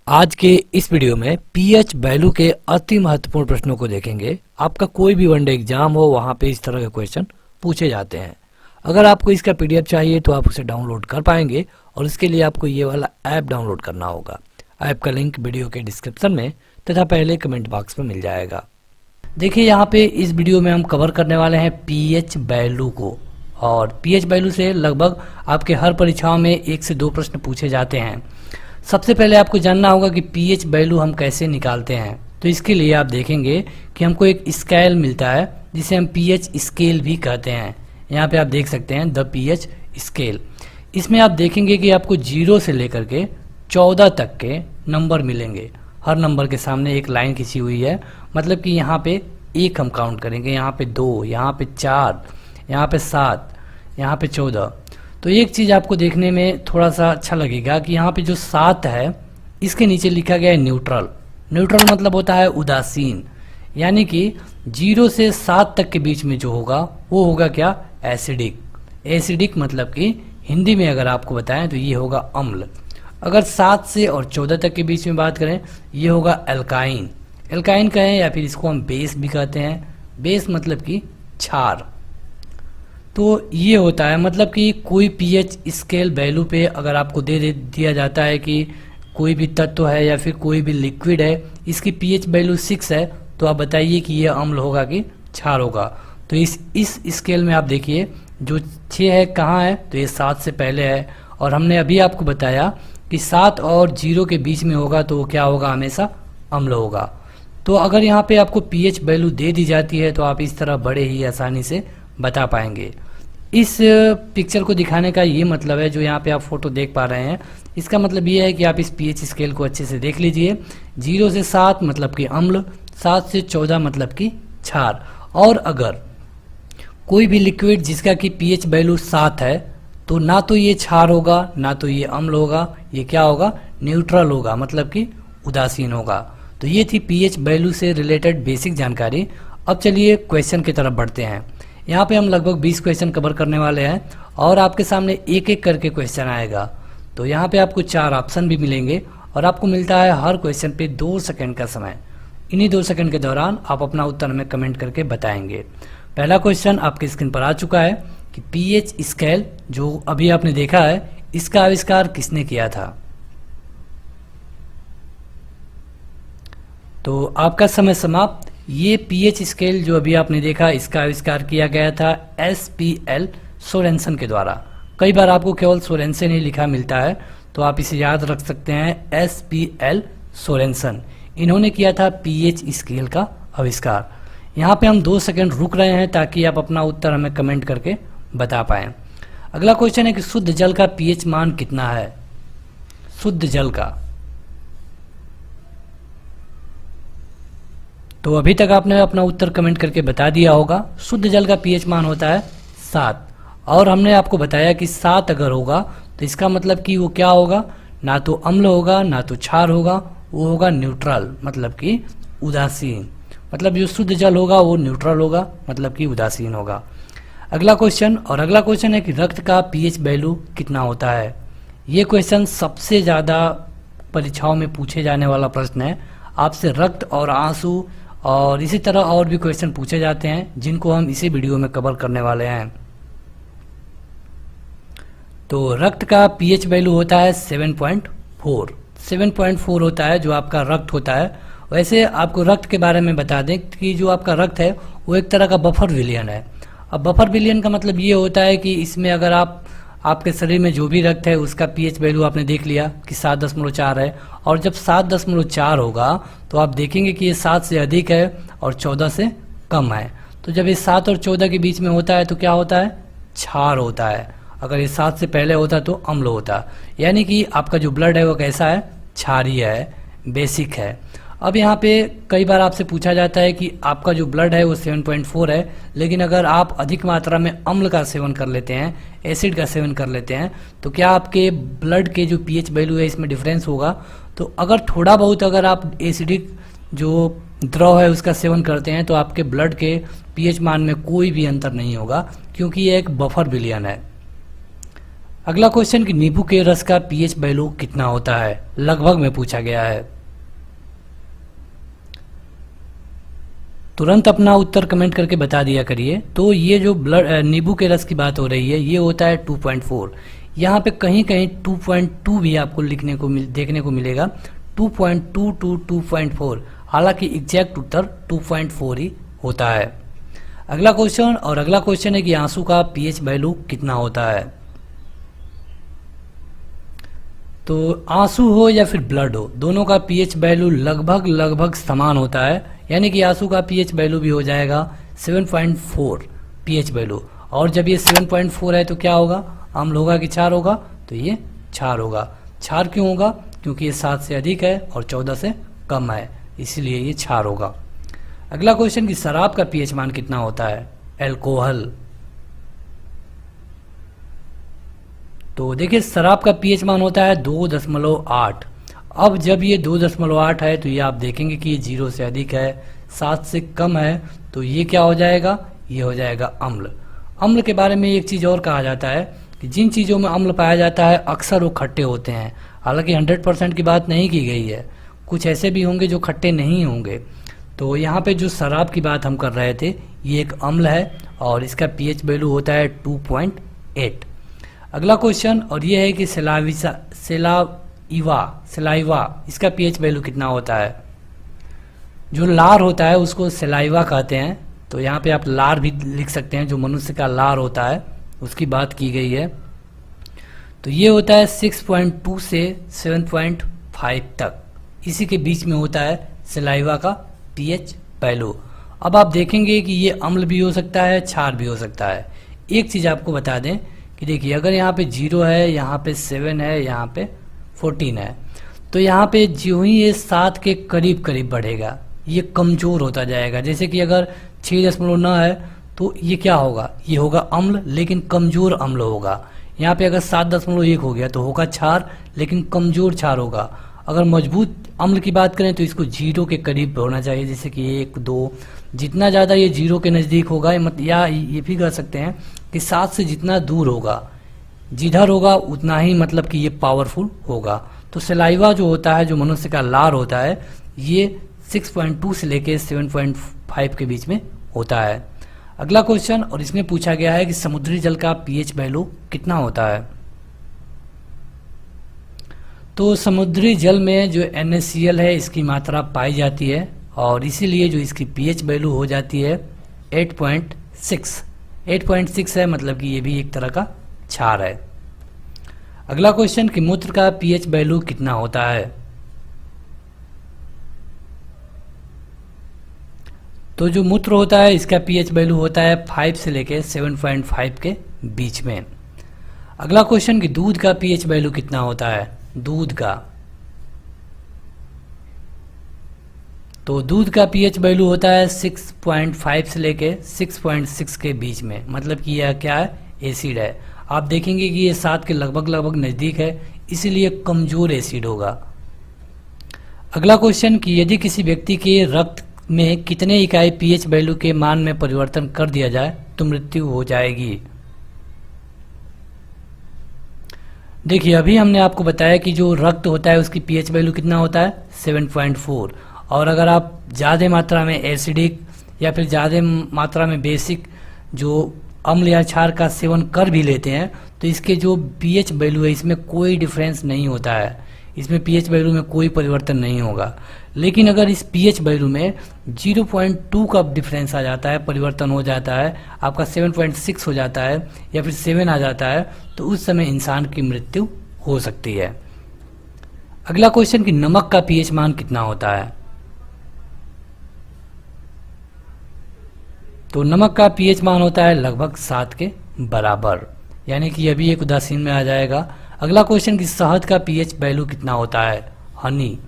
आज के इस वीडियो में पीएच वैल्यू के अति महत्वपूर्ण प्रश्नों को देखेंगे। आपका कोई भी वनडे एग्जाम हो वहां पे इस तरह के क्वेश्चन पूछे जाते हैं। अगर आपको इसका पीडीएफ चाहिए तो आप उसे डाउनलोड कर पाएंगे और इसके लिए आपको ये वाला ऐप डाउनलोड करना होगा। ऐप का लिंक वीडियो के डिस्क्रिप्शन में तथा पहले कमेंट बॉक्स में मिल जाएगा। देखिए यहाँ पे इस वीडियो में हम कवर करने वाले हैं पीएच वैल्यू को, और पीएच वैल्यू से लगभग आपके हर परीक्षाओं में 1 से 2 प्रश्न पूछे जाते हैं। सबसे पहले आपको जानना होगा कि पीएच वैल्यू हम कैसे निकालते हैं। तो इसके लिए आप देखेंगे कि हमको एक स्केल मिलता है जिसे हम पीएच स्केल भी कहते हैं। यहाँ पे आप देख सकते हैं द पीएच स्केल। इसमें आप देखेंगे कि आपको 0 से लेकर के 14 तक के नंबर मिलेंगे। हर नंबर के सामने एक लाइन खींची हुई है, मतलब कि यहाँ पे 1 हम काउंट करेंगे, यहाँ पे 2, यहाँ पे 4, यहाँ पे 7, यहाँ पे 14। तो एक चीज़ आपको देखने में थोड़ा सा अच्छा लगेगा कि यहाँ पे जो 7 है इसके नीचे लिखा गया है न्यूट्रल। न्यूट्रल मतलब होता है उदासीन, यानी कि 0 से 7 तक के बीच में जो होगा वो होगा क्या, एसिडिक। एसिडिक मतलब कि हिंदी में अगर आपको बताएं तो ये होगा अम्ल। अगर 7 से और 14 तक के बीच में बात करें ये होगा एल्काइन। एल्काइन कहें या फिर इसको हम बेस भी कहते हैं। बेस मतलब कि क्षार। तो ये होता है, मतलब कि कोई पीएच स्केल वैल्यू पे अगर आपको दिया जाता है कि कोई भी तत्व है या फिर कोई भी लिक्विड है, इसकी पीएच वैल्यू 6 है, तो आप बताइए कि ये अम्ल होगा कि क्षार होगा। तो इस स्केल में आप देखिए जो 6 है कहाँ है, तो ये 7 से पहले है। और हमने अभी आपको बताया कि 7 और 0 के बीच में होगा तो वो क्या होगा, हमेशा अम्ल होगा। तो अगर यहाँ पे आपको पीएच वैल्यू दे दी जाती है तो आप इस तरह बड़े ही आसानी से बता पाएंगे। इस पिक्चर को दिखाने का ये मतलब है, जो यहाँ पे आप फोटो देख पा रहे हैं, इसका मतलब ये है कि आप इस पीएच स्केल को अच्छे से देख लीजिए। 0 से 7 मतलब कि अम्ल, 7 से 14 मतलब कि क्षार। और अगर कोई भी लिक्विड जिसका कि पीएच वैल्यू 7 है तो ना तो ये क्षार होगा ना तो ये अम्ल होगा, ये क्या होगा, न्यूट्रल होगा, मतलब कि उदासीन होगा। तो ये थी पीएच वैल्यू से रिलेटेड बेसिक जानकारी। अब चलिए क्वेश्चन की तरफ बढ़ते हैं। यहाँ पे हम लगभग 20 क्वेश्चन कवर करने वाले हैं और आपके सामने एक एक करके क्वेश्चन आएगा। तो यहाँ पे आपको 4 ऑप्शन भी मिलेंगे और आपको मिलता है हर क्वेश्चन पे 2 सेकंड का समय। इन्हीं 2 सेकंड के दौरान आप अपना उत्तर हमें कमेंट करके बताएंगे। पहला क्वेश्चन आपकी स्क्रीन पर आ चुका है कि पीएच स्केल जो अभी आपने देखा है इसका आविष्कार किसने किया था। तो आपका समय समाप्त। ये पीएच स्केल जो अभी आपने देखा इसका आविष्कार किया गया था एसपीएल सोरेनसन के द्वारा। कई बार आपको केवल सोरेनसन ही लिखा मिलता है, तो आप इसे याद रख सकते हैं, एसपीएल सोरेनसन। इन्होंने किया था पीएच स्केल का आविष्कार। यहाँ पे हम 2 सेकंड रुक रहे हैं ताकि आप अपना उत्तर हमें कमेंट करके बता पाएं। अगला क्वेश्चन है कि शुद्ध जल का पीएच मान कितना है। शुद्ध जल का, तो अभी तक आपने अपना उत्तर कमेंट करके बता दिया होगा। शुद्ध जल का पीएच मान होता है 7, और हमने आपको बताया कि 7 अगर होगा तो इसका मतलब कि वो क्या होगा, ना तो अम्ल होगा ना तो क्षार होगा, वो होगा न्यूट्रल, मतलब कि उदासीन। मतलब जो शुद्ध जल होगा वो न्यूट्रल होगा, मतलब कि उदासीन होगा। अगला क्वेश्चन है कि रक्त का पीएच वैल्यू कितना होता है। ये क्वेश्चन सबसे ज़्यादा परीक्षाओं में पूछे जाने वाला प्रश्न है। आपसे रक्त और आंसू और इसी तरह और भी क्वेश्चन पूछे जाते हैं जिनको हम इसी वीडियो में कवर करने वाले हैं। तो रक्त का पीएच वैल्यू होता है 7.4। 7.4 होता है जो आपका रक्त होता है। वैसे आपको रक्त के बारे में बता दें कि जो आपका रक्त है वो एक तरह का बफर विलियन है। अब बफर विलियन का मतलब ये होता है कि इसमें अगर आपके शरीर में जो भी रक्त है उसका पीएच वैल्यू आपने देख लिया कि 7.4 है, और जब 7.4 होगा तो आप देखेंगे कि ये 7 से अधिक है और 14 से कम है। तो जब ये 7 और 14 के बीच में होता है तो क्या होता है, क्षार होता है। अगर ये 7 से पहले होता तो अम्ल होता। यानी कि आपका जो ब्लड है वो कैसा है, क्षारीय है, बेसिक है। अब यहाँ पे कई बार आपसे पूछा जाता है कि आपका जो ब्लड है वो 7.4 है, लेकिन अगर आप अधिक मात्रा में अम्ल का सेवन कर लेते हैं, एसिड का सेवन कर लेते हैं, तो क्या आपके ब्लड के जो पीएच वैल्यू है इसमें डिफरेंस होगा। तो अगर थोड़ा बहुत अगर आप एसिडिक जो द्रव है उसका सेवन करते हैं तो आपके ब्लड के पीएच मान में कोई भी अंतर नहीं होगा, क्योंकि ये एक बफर विलियन है। अगला क्वेश्चन कि नींबू के रस का पीएच वैल्यू कितना होता है, लगभग में पूछा गया है। तुरंत अपना उत्तर कमेंट करके बता दिया करिए। तो ये जो नींबू के रस की बात हो रही है ये होता है 2.4। यहाँ पे कहीं कहीं 2.2 भी आपको देखने को मिलेगा, 2.2 to 2.4, हालांकि एग्जैक्ट उत्तर 2.4 ही होता है। अगला क्वेश्चन है कि आंसू का पीएच वैल्यू कितना होता है। तो आंसू हो या फिर ब्लड हो, दोनों का पीएच वैल्यू लगभग समान होता है, यानी कि आंसू का पीएच वैल्यू भी हो जाएगा 7.4 पीएच वैल्यू। और जब ये 7.4 है तो क्या होगा, अम्ल होगा कि क्षार होगा, तो ये क्षार होगा। क्षार क्यों होगा, क्योंकि ये 7 से अधिक है और 14 से कम है, इसीलिए ये क्षार होगा। अगला क्वेश्चन कि शराब का पीएच मान कितना होता है, एल्कोहल। तो देखिए शराब का पीएच मान होता है 2.8। अब जब ये 2.8 है तो ये आप देखेंगे कि ये 0 से अधिक है, 7 से कम है, तो ये क्या हो जाएगा, ये हो जाएगा अम्ल। अम्ल के बारे में एक चीज़ और कहा जाता है कि जिन चीज़ों में अम्ल पाया जाता है अक्सर वो खट्टे होते हैं। हालांकि 100% की बात नहीं की गई है, कुछ ऐसे भी होंगे जो खट्टे नहीं होंगे। तो यहाँ पे जो शराब की बात हम कर रहे थे ये एक अम्ल है और इसका पीएच वैल्यू होता है 2.8। अगला क्वेश्चन और ये है कि सेलाइवा इसका पीएच वैल्यू कितना होता है। जो लार होता है उसको सेलाइवा कहते हैं, तो यहाँ पे आप लार भी लिख सकते हैं, जो मनुष्य का लार होता है उसकी बात की गई है। तो ये होता है 6.2 से 7.5 तक, इसी के बीच में होता है सेलाइवा का पीएच वैल्यू। अब आप देखेंगे कि ये अम्ल भी हो सकता है, क्षार भी हो सकता है। एक चीज़ आपको बता दें कि देखिए अगर यहाँ पे 0 है, यहाँ पे 7 है, यहाँ पे 14 है, तो यहाँ पे जो ही ये 7 के करीब करीब बढ़ेगा ये कमज़ोर होता जाएगा। जैसे कि अगर 6.9 है तो ये क्या होगा, ये होगा अम्ल लेकिन कमज़ोर अम्ल होगा। यहाँ पे अगर 7.1 हो गया तो होगा क्षार लेकिन कमज़ोर क्षार होगा। अगर मजबूत अम्ल की बात करें तो इसको 0 के करीब होना चाहिए, जैसे कि 1, 2। जितना ज़्यादा ये 0 के नज़दीक होगा, या ये भी कह सकते हैं कि 7 से जितना दूर होगा, जिधर होगा उतना ही मतलब कि ये पावरफुल होगा। तो सलाइवा जो होता है, जो मनुष्य का लार होता है, ये 6.2 से लेके 7.5 के बीच में होता है। अगला क्वेश्चन और इसमें पूछा गया है कि समुद्री जल का पीएच वैल्यू कितना होता है। तो समुद्री जल में जो NaCl है इसकी मात्रा पाई जाती है और इसीलिए जो इसकी पीएच वैल्यू हो जाती है 8.6। 8.6 है, मतलब कि ये भी एक तरह का क्षार है। अगला क्वेश्चन कि मूत्र का पीएच वैल्यू कितना होता है। तो जो मूत्र होता है इसका पीएच वैल्यू होता है 5 से लेके 7.5 के बीच में। अगला क्वेश्चन कि दूध का पीएच वैल्यू कितना होता है, दूध का। तो दूध का पीएच वैल्यू होता है 6.5 से लेके 6.6 के बीच में, मतलब कि यह क्या है, एसिड है। आप देखेंगे कि ये 7 के लगभग नज़दीक है, इसीलिए कमज़ोर एसिड होगा। अगला क्वेश्चन कि यदि किसी व्यक्ति के रक्त में कितने इकाई पीएच वैल्यू के मान में परिवर्तन कर दिया जाए तो मृत्यु हो जाएगी। देखिए अभी हमने आपको बताया कि जो रक्त होता है उसकी पीएच वैल्यू कितना होता है 7.4, और अगर आप ज़्यादा मात्रा में एसिडिक या फिर ज़्यादा मात्रा में बेसिक जो अम्ल या क्षार का सेवन कर भी लेते हैं तो इसके जो पीएच वैल्यू है इसमें कोई डिफरेंस नहीं होता है, इसमें पीएच वैल्यू में कोई परिवर्तन नहीं होगा। लेकिन अगर इस पीएच वैल्यू में 0.2 का डिफरेंस आ जाता है, परिवर्तन हो जाता है, आपका 7.6 हो जाता है या फिर 7 आ जाता है, तो उस समय इंसान की मृत्यु हो सकती है। अगला क्वेश्चन कि नमक का पीएच मान कितना होता है। तो नमक का पीएच मान होता है लगभग 7 के बराबर, यानी कि अभी एक उदासीन में आ जाएगा। अगला क्वेश्चन कि शहद का पीएच वैल्यू कितना होता है, हनी।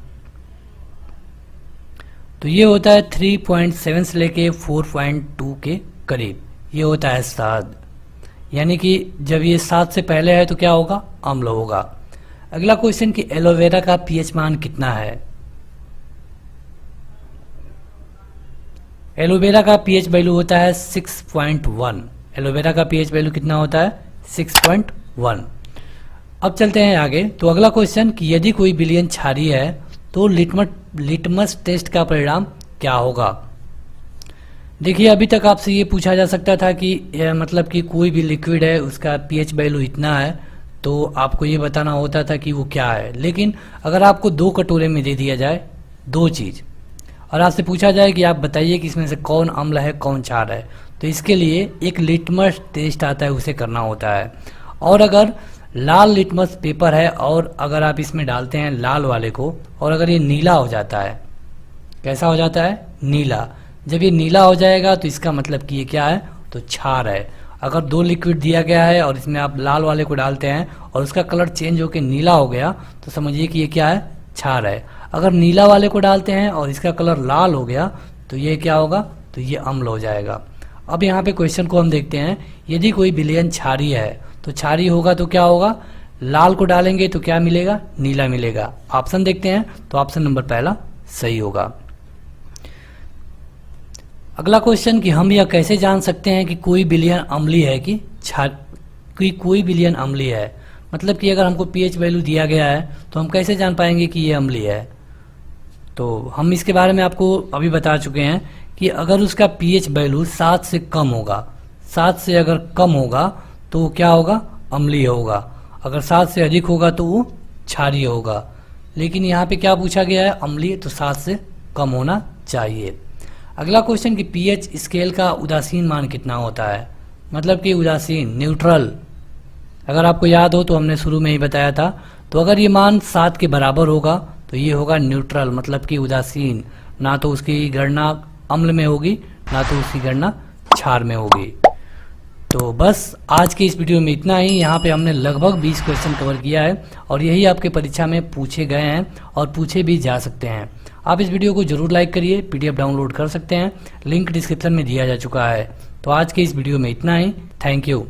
तो ये होता है 3.7 से लेके 4.2 के करीब, ये होता है शहद, यानी कि जब ये 7 से पहले है तो क्या होगा, अम्ल होगा। अगला क्वेश्चन कि एलोवेरा का पीएच मान कितना है। एलोवेरा का पीएच वैल्यू होता है 6.1। एलोवेरा का पीएच वैल्यू कितना होता है 6.1। अब चलते हैं आगे। तो अगला क्वेश्चन कि यदि कोई विलयन क्षारीय है तो लिटमस टेस्ट का परिणाम क्या होगा। देखिए, अभी तक आपसे ये पूछा जा सकता था कि मतलब कि कोई भी लिक्विड है उसका पीएच वैल्यू इतना है, तो आपको ये बताना होता था कि वो क्या है। लेकिन अगर आपको 2 कटोरे में दे दिया जाए 2 चीज़ और आपसे पूछा जाए कि आप बताइए कि इसमें से कौन अम्ल है कौन क्षार है, तो इसके लिए एक लिटमस टेस्ट आता है, उसे करना होता है। और अगर लाल लिटमस पेपर है और अगर आप इसमें डालते हैं लाल वाले को और अगर ये नीला हो जाता है, कैसा हो जाता है, नीला, जब ये नीला हो जाएगा तो इसका मतलब कि ये क्या है, तो क्षार है। अगर 2 लिक्विड दिया गया है और इसमें आप लाल वाले को डालते हैं और उसका कलर चेंज होकर नीला हो गया तो समझिए कि ये क्या है, क्षार है। अगर नीला वाले को डालते हैं और इसका कलर लाल हो गया तो ये क्या होगा, तो ये अम्ल हो जाएगा। अब यहाँ पे क्वेश्चन को हम देखते हैं, यदि कोई विलयन क्षारीय है तो क्षारीय होगा तो क्या होगा, लाल को डालेंगे तो क्या मिलेगा, नीला मिलेगा। ऑप्शन देखते हैं तो ऑप्शन नंबर पहला सही होगा। अगला क्वेश्चन कि हम यह कैसे जान सकते हैं कि कोई विलयन अम्लीय है कि कोई विलयन अम्लीय है। मतलब कि अगर हमको पीएच वैल्यू दिया गया है तो हम कैसे जान पाएंगे कि ये अम्लीय है। तो हम इसके बारे में आपको अभी बता चुके हैं कि अगर उसका पीएच वैल्यू 7 से कम होगा, 7 से अगर कम होगा तो वो क्या होगा, अम्लीय होगा। अगर 7 से अधिक होगा तो वो क्षारीय होगा। लेकिन यहाँ पे क्या पूछा गया है, अम्लीय, तो 7 से कम होना चाहिए। अगला क्वेश्चन कि पीएच स्केल का उदासीन मान कितना होता है। मतलब कि उदासीन, न्यूट्रल, अगर आपको याद हो तो हमने शुरू में ही बताया था। तो अगर ये मान 7 के बराबर होगा तो ये होगा न्यूट्रल, मतलब कि उदासीन, ना तो उसकी गणना अम्ल में होगी ना तो उसकी गणना क्षार में होगी। तो बस आज के इस वीडियो में इतना ही। यहाँ पे हमने लगभग 20 क्वेश्चन कवर किया है और यही आपके परीक्षा में पूछे गए हैं और पूछे भी जा सकते हैं। आप इस वीडियो को जरूर लाइक करिए, पीडीएफ डाउनलोड कर सकते हैं, लिंक डिस्क्रिप्शन में दिया जा चुका है। तो आज के इस वीडियो में इतना ही। Thank you.